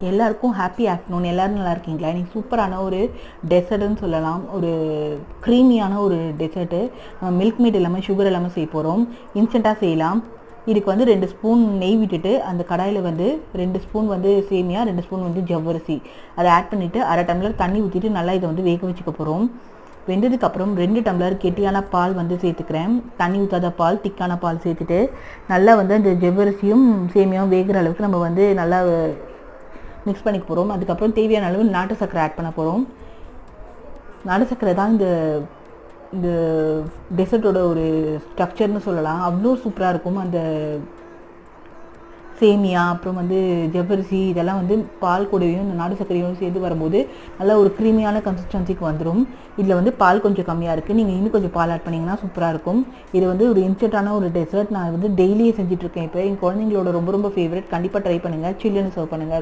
எல்லாருக்கும் happy afternoon. எல்லோரும் நல்லா இருக்கீங்களா? இன்றைக்கி சூப்பரான ஒரு டெசர்ட்டுன்னு சொல்லலாம். ஒரு க்ரீமியான ஒரு டெசர்ட்டு. மில்க் மேட் இல்லாமல் சுகர் இல்லாமல் செய்ய போகிறோம். இன்ஸ்டண்ட்டாக செய்யலாம். இதுக்கு வந்து 2 ஸ்பூன் நெய் விட்டுட்டு அந்த கடாயில் வந்து 2 ஸ்பூன் வந்து சேமியா, 2 ஸ்பூன் வந்து ஜவ்வரிசி அதை ஆட் பண்ணிவிட்டு அரை டம்ளர் தண்ணி ஊற்றிட்டு நல்லா இதை வந்து வேக வச்சுக்க போகிறோம். வெந்ததுக்கப்புறம் 2 டம்ளர் கெட்டியான பால் வந்து சேர்த்துக்கிறேன். தண்ணி ஊற்றாத பால், திக்கான பால் சேர்த்துட்டு நல்லா வந்து அந்த ஜவ்வரிசியும் சேமியாவும் வேகிற அளவுக்கு நம்ம வந்து நல்லா மிக்ஸ் பண்ணிக்க போகிறோம். அதுக்கப்புறம் தேவையான அளவு நாட்டு சர்க்கரை ஆட் பண்ண போகிறோம். நாட்டு சர்க்கரை தான் இந்த டெசர்ட்டோட ஒரு ஸ்ட்ரக்சர்னு சொல்லலாம். அவ்வளோ சூப்பராக இருக்கும். அந்த சேமியா அப்புறம் வந்து ஜவ்வரிசி இதெல்லாம் வந்து பால் கூடயும் இந்த நாடு சர்க்கரையும் சேர்த்து வரும்போது நல்லா ஒரு க்ரீமியான கன்சிஸ்டன்சிக்கு வந்துடும். இதில் வந்து பால் கொஞ்சம் கம்மியாக இருக்குது. நீங்கள் இன்னும் கொஞ்சம் பால் ஆட் பண்ணிங்கன்னா சூப்பராக இருக்கும். இது வந்து ஒரு இன்ஸ்டன்ட்டான ஒரு டெசர்ட். நான் வந்து டெய்லியே செஞ்சுட்ருக்கேன். இப்போ என் குழந்தைங்களோட ரொம்ப ரொம்ப ஃபேவரட். கண்டிப்பாக ட்ரை பண்ணுங்கள். சில்லுன்னு சர்வ் பண்ணுங்கள்.